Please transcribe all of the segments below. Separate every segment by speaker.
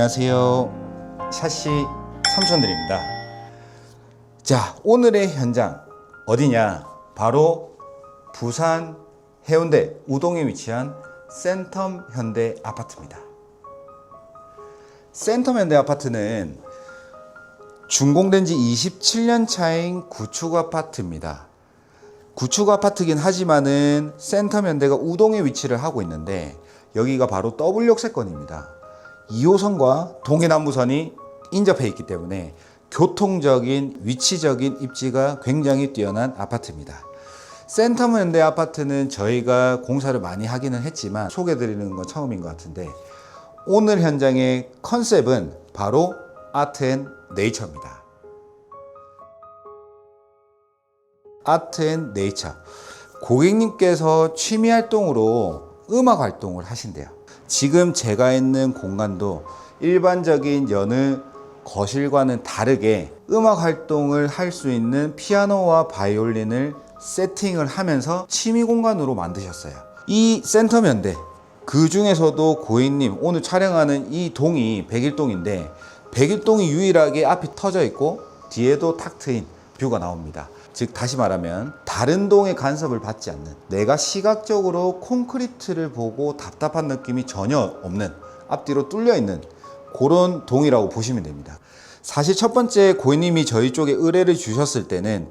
Speaker 1: 안녕하세요. 샤시 삼촌들입니다. 자, 오늘의 현장 어디냐? 바로 부산 해운대 우동에 위치한 센텀 현대 아파트입니다. 센텀 현대 아파트는 준공된 지 27년 차인 구축 아파트입니다. 구축 아파트긴 하지만은 센텀 현대가 우동에 위치를 하고 있는데 여기가 바로 W역세권입니다. 2호선과 동해남부선이 인접해 있기 때문에 교통적인 위치적인 입지가 굉장히 뛰어난 아파트입니다. 센텀 현대 아파트는 저희가 공사를 많이 하기는 했지만 소개드리는 건 처음인 것 같은데 오늘 현장의 컨셉은 바로 아트 앤 네이처입니다. 아트 앤 네이처. 고객님께서 취미 활동으로 음악 활동을 하신대요. 지금 제가 있는 공간도 일반적인 여느 거실과는 다르게 음악 활동을 할 수 있는 피아노와 바이올린을 세팅을 하면서 취미 공간으로 만드셨어요. 이 센텀 현대, 그 중에서도 고객님 오늘 촬영하는 이 동이 101동인데 101동이 유일하게 앞이 터져 있고 뒤에도 탁 트인 뷰가 나옵니다. 즉 다시 말하면 다른 동의 간섭을 받지 않는, 내가 시각적으로 콘크리트를 보고 답답한 느낌이 전혀 없는, 앞뒤로 뚫려 있는 그런 동이라고 보시면 됩니다. 사실 첫 번째 고객님이 저희 쪽에 의뢰를 주셨을 때는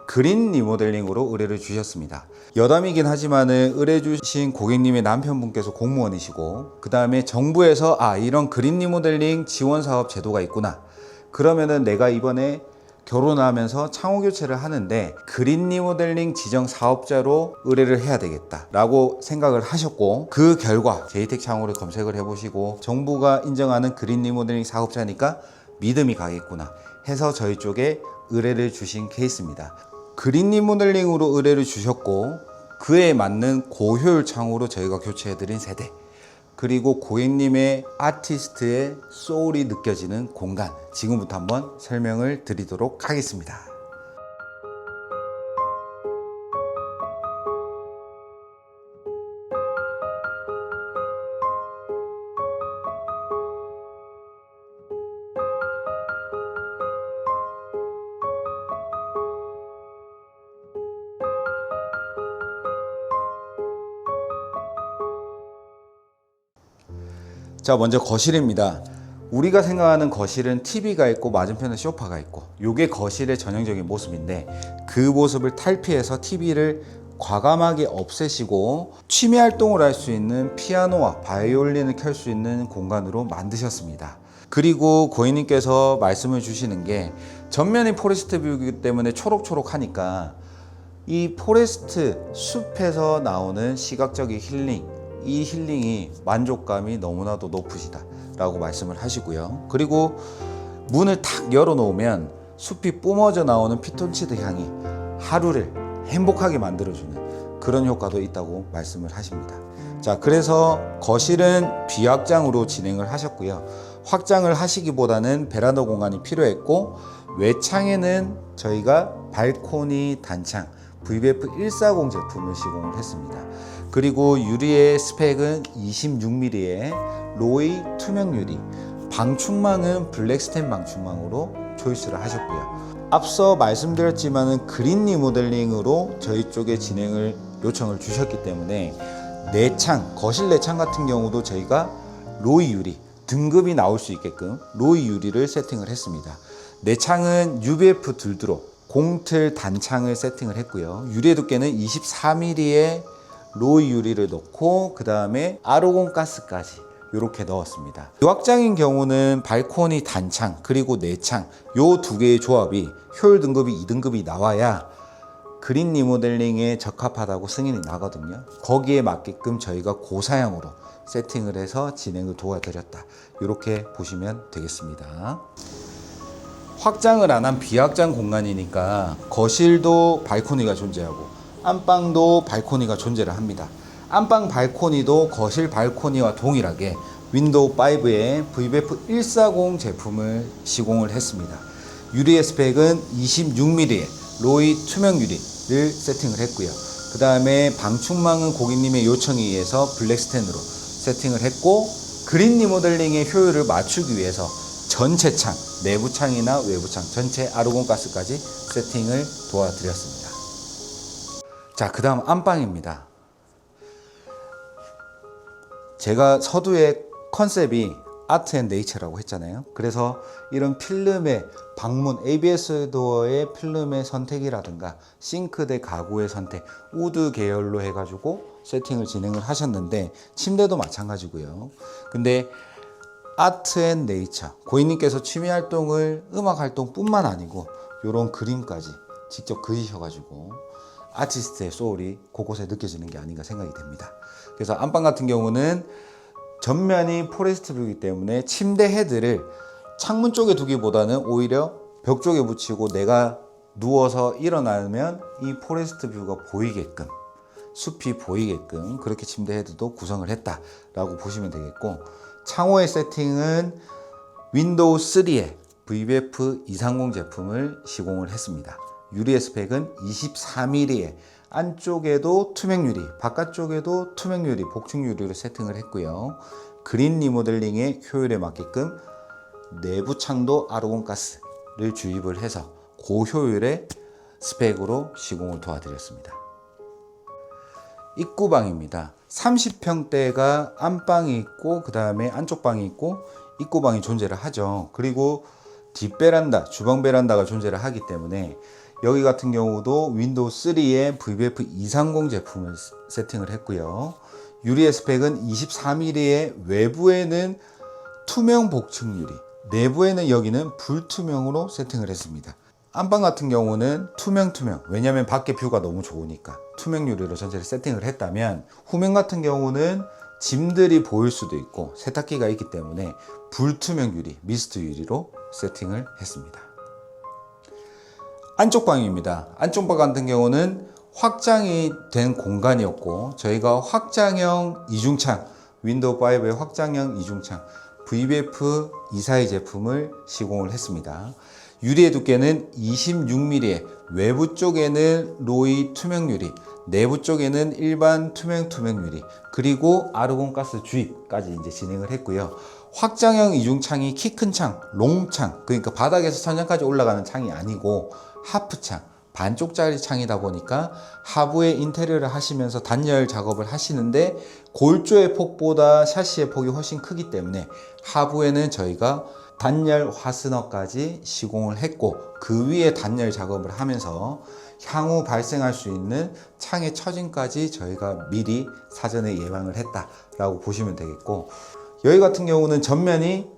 Speaker 1: 그린 리모델링으로 의뢰를 주셨습니다. 여담이긴 하지만은 의뢰 주신 고객님의 남편분께서 공무원이시고 그 다음에 정부에서 이런 그린 리모델링 지원 사업 제도가 있구나, 그러면은 내가 이번에 결혼하면서 창호 교체를 하는데 그린 리모델링 지정 사업자로 의뢰를 해야 되겠다 라고 생각을 하셨고, 그 결과 제이텍 창호를 검색을 해보시고 정부가 인정하는 그린 리모델링 사업자니까 믿음이 가겠구나 해서 저희 쪽에 의뢰를 주신 케이스입니다. 그린 리모델링으로 의뢰를 주셨고 그에 맞는 고효율 창호로 저희가 교체해드린 세대, 그리고 고객님의 아티스트의 소울이 느껴지는 공간, 지금부터 한번 설명을 드리도록 하겠습니다. 자, 먼저 거실입니다. 우리가 생각하는 거실은 TV가 있고 맞은편에 소파가 있고 이게 거실의 전형적인 모습인데 그 모습을 탈피해서 TV를 과감하게 없애시고 취미 활동을 할 수 있는 피아노와 바이올린을 켤 수 있는 공간으로 만드셨습니다. 그리고 고객님께서 말씀을 주시는 게 전면이 포레스트 뷰이기 때문에 초록초록하니까 이 포레스트 숲에서 나오는 시각적인 힐링, 이 힐링이 만족감이 너무나도 높으시다 라고 말씀을 하시고요. 그리고 문을 탁 열어 놓으면 숲이 뿜어져 나오는 피톤치드 향이 하루를 행복하게 만들어주는 그런 효과도 있다고 말씀을 하십니다. 자, 그래서 거실은 비확장으로 진행을 하셨고요. 확장을 하시기보다는 베란다 공간이 필요했고 외창에는 저희가 발코니 단창 VVF 140 제품을 시공을 했습니다. 그리고 유리의 스펙은 26mm의 로이 투명 유리, 방충망은 블랙스텐 방충망으로 초이스를 하셨고요. 앞서 말씀드렸지만은 그린 리모델링으로 저희 쪽에 진행을 요청을 주셨기 때문에 내창, 거실 내창 같은 경우도 저희가 로이 유리, 등급이 나올 수 있게끔 로이 유리를 세팅을 했습니다. 내창은 UBF 둘드로 공틀 단창을 세팅을 했고요. 유리의 두께는 24mm의 로이 유리를 넣고 그 다음에 아르곤 가스까지 이렇게 넣었습니다. 확장인 경우는 발코니 단창 그리고 내창 요 두 개의 조합이 효율 등급이 2등급이 나와야 그린 리모델링에 적합하다고 승인이 나거든요. 거기에 맞게끔 저희가 고사양으로 세팅을 해서 진행을 도와드렸다, 이렇게 보시면 되겠습니다. 확장을 안 한 비확장 공간이니까 거실도 발코니가 존재하고 안방도 발코니가 존재를 합니다. 안방 발코니도 거실 발코니와 동일하게 윈도우 5의 VVF 140 제품을 시공을 했습니다. 유리의 스펙은 26mm의 로이 투명 유리를 세팅을 했고요. 그 다음에 방충망은 고객님의 요청에 의해서 블랙스텐으로 세팅을 했고 그린 리모델링의 효율을 맞추기 위해서 전체 창, 내부 창이나 외부 창, 전체 아르곤 가스까지 세팅을 도와드렸습니다. 자, 그 다음 안방입니다. 제가 서두에 컨셉이 아트 앤 네이처라고 했잖아요. 그래서 이런 필름의 방문, ABS 도어의 필름의 선택이라든가 싱크대 가구의 선택, 우드 계열로 해가지고 세팅을 진행을 하셨는데, 침대도 마찬가지고요. 근데 아트 앤 네이처, 고객님께서 취미 활동을 음악 활동뿐만 아니고 이런 그림까지 직접 그리셔가지고 아티스트의 소울이 곳곳에 느껴지는 게 아닌가 생각이 됩니다. 그래서 안방 같은 경우는 전면이 포레스트 뷰이기 때문에 침대 헤드를 창문 쪽에 두기보다는 오히려 벽 쪽에 붙이고 내가 누워서 일어나면 이 포레스트 뷰가 보이게끔, 숲이 보이게끔 그렇게 침대 헤드도 구성을 했다라고 보시면 되겠고, 창호의 세팅은 윈도우 3의 VBF 230 제품을 시공을 했습니다. 유리의 스펙은 24mm에 안쪽에도 투명 유리, 바깥쪽에도 투명 유리, 복층 유리로 세팅을 했고요. 그린 리모델링의 효율에 맞게끔 내부 창도 아르곤 가스를 주입을 해서 고효율의 스펙으로 시공을 도와드렸습니다. 입구방입니다. 30평대가 안방이 있고 그 다음에 안쪽 방이 있고 입구방이 존재를 하죠. 그리고 뒷베란다, 주방 베란다가 존재를 하기 때문에 여기 같은 경우도 윈도우 3의 VBF 230 제품을 세팅을 했고요. 유리의 스펙은 24mm에 외부에는 투명 복층 유리, 내부에는 여기는 불투명으로 세팅을 했습니다. 안방 같은 경우는 투명, 왜냐하면 밖에 뷰가 너무 좋으니까 투명 유리로 전체를 세팅을 했다면, 후면 같은 경우는 짐들이 보일 수도 있고 세탁기가 있기 때문에 불투명 유리, 미스트 유리로 세팅을 했습니다. 안쪽 방입니다. 안쪽 방 같은 경우는 확장이 된 공간이었고, 저희가 확장형 이중창, 윈도우 5의 확장형 이중창 VBF 242 제품을 시공을 했습니다. 유리의 두께는 26mm에 외부 쪽에는 로이 투명 유리, 내부 쪽에는 일반 투명 유리, 그리고 아르곤 가스 주입까지 이제 진행을 했고요. 확장형 이중창이 키 큰 창, 롱창, 그러니까 바닥에서 천장까지 올라가는 창이 아니고 하프창, 반쪽짜리 창이다 보니까 하부에 인테리어를 하시면서 단열 작업을 하시는데 골조의 폭보다 샤시의 폭이 훨씬 크기 때문에 하부에는 저희가 단열 화스너까지 시공을 했고, 그 위에 단열 작업을 하면서 향후 발생할 수 있는 창의 처짐까지 저희가 미리 사전에 예방을 했다라고 보시면 되겠고, 여기 같은 경우는 전면이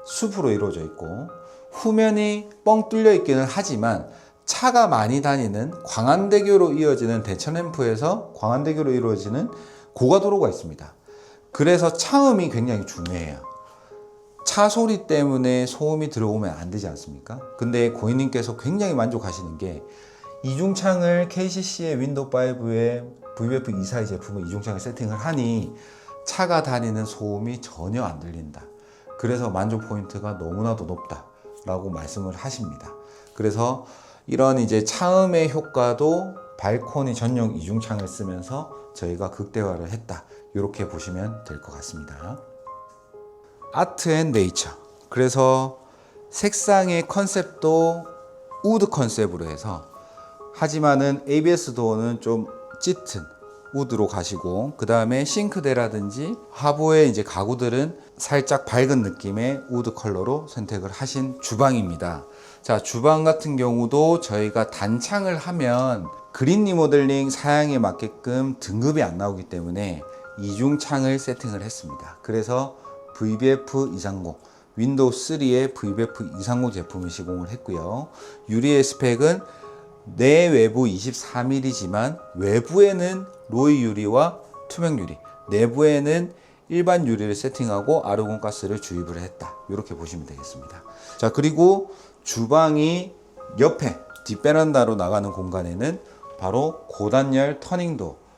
Speaker 1: 숲으로 이루어져 있고 후면이 뻥 뚫려 있기는 하지만 차가 많이 다니는 광안대교로 이어지는 대천램프에서 광안대교로 이루어지는 고가도로가 있습니다. 그래서 차음이 굉장히 중요해요. 차 소리 때문에 소음이 들어오면 안 되지 않습니까? 근데 고객님께서 굉장히 만족하시는 게 이중창을 KCC의 윈도우 5의 VBF 242 제품의 이중창을 세팅을 하니 차가 다니는 소음이 전혀 안 들린다. 그래서 만족 포인트가 너무나도 높다라고 말씀을 하십니다. 그래서 이런 이제 차음의 효과도 발코니 전용 이중창을 쓰면서 저희가 극대화를 했다. 이렇게 보시면 될 것 같습니다. 아트 앤 네이처. 그래서 색상의 컨셉도 우드 컨셉으로 해서, 하지만은 ABS 도어는 좀 짙은 우드로 가시고, 그 다음에 싱크대라든지 하부의 이제 가구들은 살짝 밝은 느낌의 우드 컬러로 선택을 하신 주방입니다. 자, 주방 같은 경우도 저희가 단창을 하면 그린 리모델링 사양에 맞게끔 등급이 안 나오기 때문에 이중창을 세팅을 했습니다. 그래서 VBF 230, 윈도우 3의 VBF 230 제품을 시공을 했고요. 유리의 스펙은 내외부 24mm지만 외부에는 로이 유리와 투명 유리, 내부에는 일반 유리를 세팅하고 아르곤 가스를 주입을 했다. 이렇게 보시면 되겠습니다. 자, 그리고 주방이 옆에 뒷베란다로 나가는 공간에는 바로 고단열 터닝도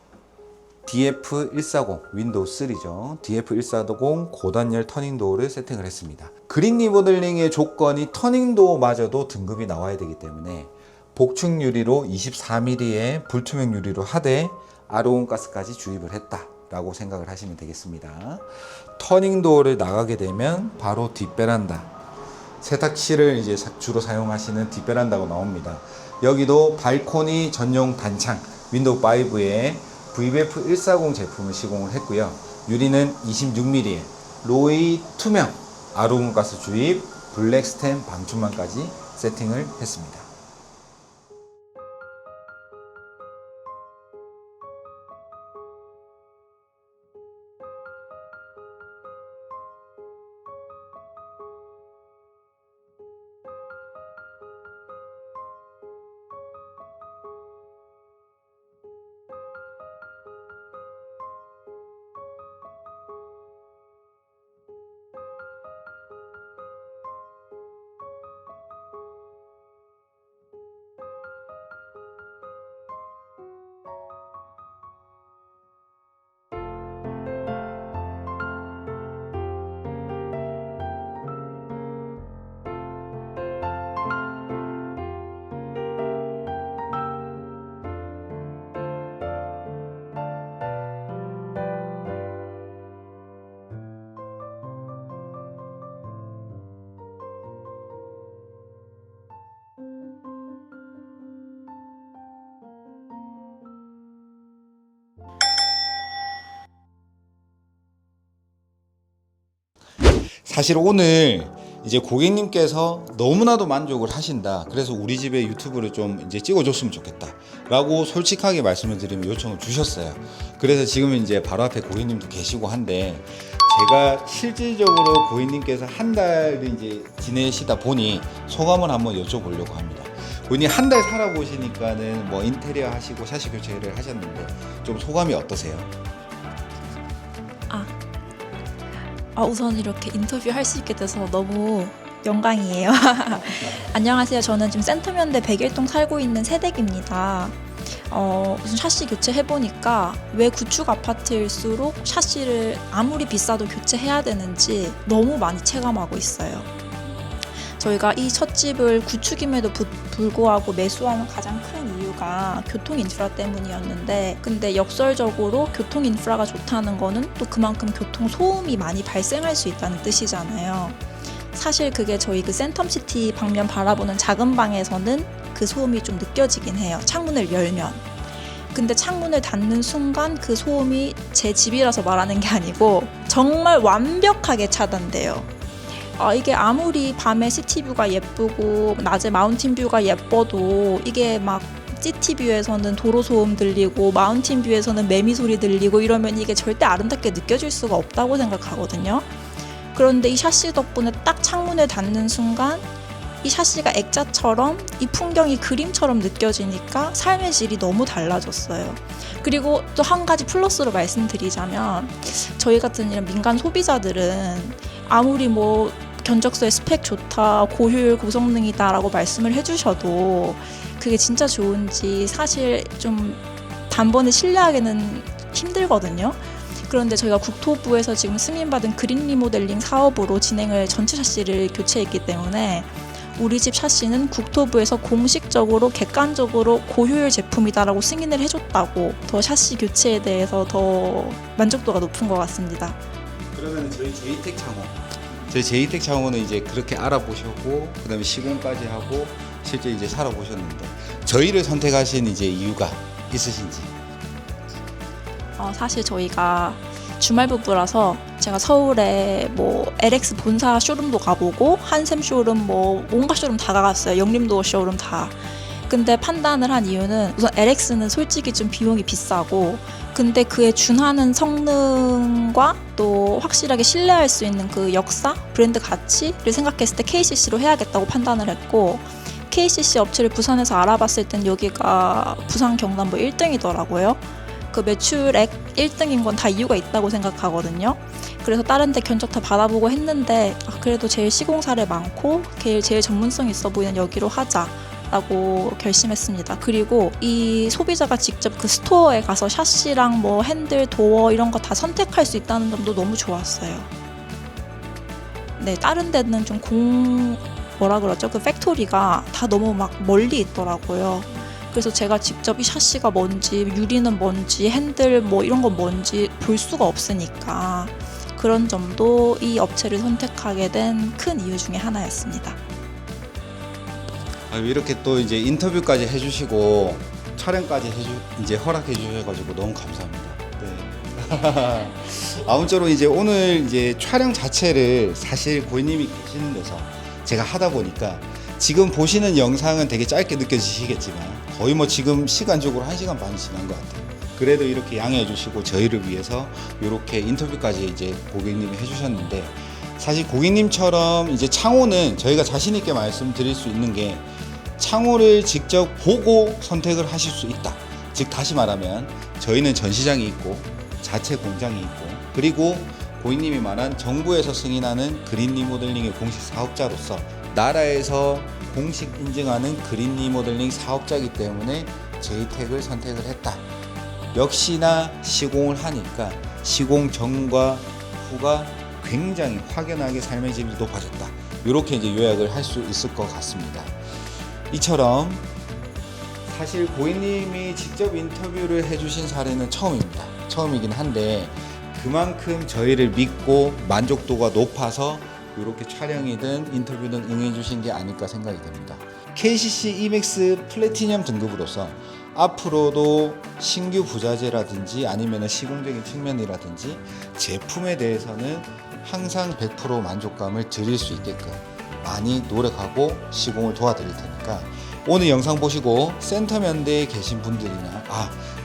Speaker 1: DF140 윈도우 3죠. DF140 고단열 터닝도어를 세팅을 했습니다. 그린 리모델링의 조건이 터닝도어마저도 등급이 나와야 되기 때문에 복층 유리로 24mm의 불투명 유리로 하되 아르곤 가스까지 주입을 했다. 라고 생각을 하시면 되겠습니다. 터닝도어를 나가게 되면 바로 뒷베란다, 세탁실을 이제 주로 사용하시는 뒷베란다가 나옵니다. 여기도 발코니 전용 단창 윈도우 5에 VBF 140 제품을 시공을 했고요. 유리는 26mm의 로이 투명 아르곤가스 주입 블랙 스텐 방충망까지 세팅을 했습니다. 사실 오늘 이제 고객님께서 너무나도 만족을 하신다, 그래서 우리 집에 유튜브를 좀 이제 찍어줬으면 좋겠다 라고 솔직하게 말씀을 드리면 요청을 주셨어요. 그래서 지금 이제 바로 앞에 고객님도 계시고 한데, 제가 실질적으로 고객님께서 한 달 이제 지내시다 보니 소감을 한번 여쭤보려고 합니다. 고객님 한 달 살아보시니까는 뭐 인테리어 하시고 샤시 교체를 하셨는데 좀 소감이 어떠세요?
Speaker 2: 우선 이렇게 인터뷰할 수 있게 돼서 너무 영광이에요. 안녕하세요. 저는 지금 센터면대 101동 살고 있는 새댁입니다. 무슨 샤시 교체해보니까 왜 구축 아파트일수록 샤시를 아무리 비싸도 교체해야 되는지 너무 많이 체감하고 있어요. 저희가 이 첫 집을 구축임에도 불구하고 매수하는 가장 큰 이유가 교통 인프라 때문이었는데, 근데 역설적으로 교통 인프라가 좋다는 거는 또 그만큼 교통 소음이 많이 발생할 수 있다는 뜻이잖아요. 사실 그게 저희 그 센텀시티 방면 바라보는 작은 방에서는 그 소음이 좀 느껴지긴 해요. 창문을 열면. 근데 창문을 닫는 순간 그 소음이 제 집이라서 말하는 게 아니고 정말 완벽하게 차단돼요. 이게 아무리 밤에 시티뷰가 예쁘고 낮에 마운틴뷰가 예뻐도 이게 막 시티뷰에서는 도로 소음 들리고 마운틴뷰에서는 매미 소리 들리고 이러면 이게 절대 아름답게 느껴질 수가 없다고 생각하거든요. 그런데 이 샤시 덕분에 딱 창문을 닫는 순간 이 샤시가 액자처럼 이 풍경이 그림처럼 느껴지니까 삶의 질이 너무 달라졌어요. 그리고 또 한 가지 플러스로 말씀드리자면, 저희 같은 이런 민간 소비자들은 아무리 뭐 견적서에 스펙 좋다, 고효율 고성능이다 라고 말씀을 해주셔도 그게 진짜 좋은지 사실 좀 단번에 신뢰하기는 힘들거든요. 그런데 저희가 국토부에서 지금 승인받은 그린 리모델링 사업으로 진행을 전체 샤시를 교체했기 때문에 우리 집 샤시는 국토부에서 공식적으로 객관적으로 고효율 제품이다라고 승인을 해줬다고 더 샤시 교체에 대해서 더 만족도가 높은 것 같습니다.
Speaker 1: 그러면 저희 제이텍 창호는 이제 그렇게 알아보셨고 그다음에 시공까지 하고 실제 이제 살아보셨는데 저희를 선택하신 이제 이유가 있으신지?
Speaker 2: 사실 저희가 주말 부부라서 제가 서울에 뭐 LX 본사 쇼룸도 가보고 한샘 쇼룸 뭐 온갖 쇼룸 다 가봤어요. 영림도어 쇼룸 다. 근데 판단을 한 이유는 우선 LX는 솔직히 좀 비용이 비싸고, 근데 그에 준하는 성능과 또 확실하게 신뢰할 수 있는 그 역사, 브랜드 가치를 생각했을 때 KCC로 해야겠다고 판단을 했고, KCC 업체를 부산에서 알아봤을 땐 여기가 부산 경남 뭐 1등이더라고요. 그 매출액 1등인 건 다 이유가 있다고 생각하거든요. 그래서 다른 데 견적 다 받아보고 했는데 그래도 제일 시공사례 많고 제일 전문성 있어 보이는 여기로 하자라고 결심했습니다. 그리고 이 소비자가 직접 그 스토어에 가서 샤시랑 뭐 핸들, 도어 이런 거 다 선택할 수 있다는 점도 너무 좋았어요. 네, 다른 데는 좀 그 팩토리가 다 너무 막 멀리 있더라고요. 그래서 제가 직접 이 샤시가 뭔지, 유리는 뭔지, 핸들 뭐 이런 건 뭔지 볼 수가 없으니까 그런 점도 이 업체를 선택하게 된 큰 이유 중에 하나였습니다.
Speaker 1: 이렇게 또 이제 인터뷰까지 해주시고 촬영까지 이제 허락해 주셔가지고 너무 감사합니다. 네. 아무쪼록 이제 오늘 이제 촬영 자체를 사실 고객님이 계시는 데서 제가 하다 보니까 지금 보시는 영상은 되게 짧게 느껴지시겠지만 거의 뭐 지금 시간적으로 1시간 반이 지난 것 같아요. 그래도 이렇게 양해해 주시고 저희를 위해서 이렇게 인터뷰까지 이제 고객님이 해주셨는데, 사실 고객님처럼 이제 창호는 저희가 자신 있게 말씀드릴 수 있는 게 창호를 직접 보고 선택을 하실 수 있다. 즉 다시 말하면 저희는 전시장이 있고 자체 공장이 있고, 그리고 고객님이 말한 정부에서 승인하는 그린 리모델링의 공식 사업자로서 나라에서 공식 인증하는 그린 리모델링 사업자이기 때문에 제이텍을 선택을 했다. 역시나 시공을 하니까 시공 전과 후가 굉장히 확연하게 삶의 질이 높아졌다. 이렇게 이제 요약을 할 수 있을 것 같습니다. 이처럼 사실 고객님이 직접 인터뷰를 해주신 사례는 처음입니다. 처음이긴 한데 그만큼 저희를 믿고 만족도가 높아서 이렇게 촬영이든 인터뷰든 응해주신 게 아닐까 생각이 됩니다. KCC EMAX 플래티넘 등급으로서 앞으로도 신규 부자재라든지 아니면 시공적인 측면이라든지 제품에 대해서는 항상 100% 만족감을 드릴 수 있게끔 많이 노력하고 시공을 도와드릴 테니까 오늘 영상 보시고 센터면대에 계신 분들이나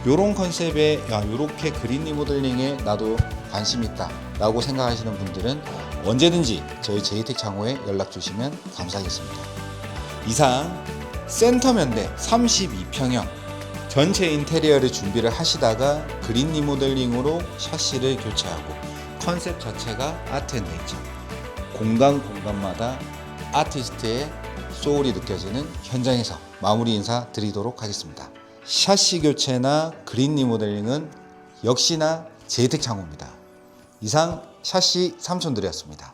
Speaker 1: 요런 컨셉에 요렇게 그린 리모델링에 나도 관심 있다 라고 생각하시는 분들은 언제든지 저희 제이텍 창호에 연락 주시면 감사하겠습니다. 이상 센터면대 32평형 전체 인테리어를 준비를 하시다가 그린 리모델링으로 샤시를 교체하고 컨셉 자체가 아트 앤 네이처, 공간마다 아티스트의 소울이 느껴지는 현장에서 마무리 인사 드리도록 하겠습니다. 샤시 교체나 그린 리모델링은 역시나 제이텍 창호입니다. 이상 샤시 삼촌들이었습니다.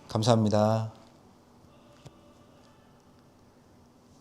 Speaker 1: 감사합니다.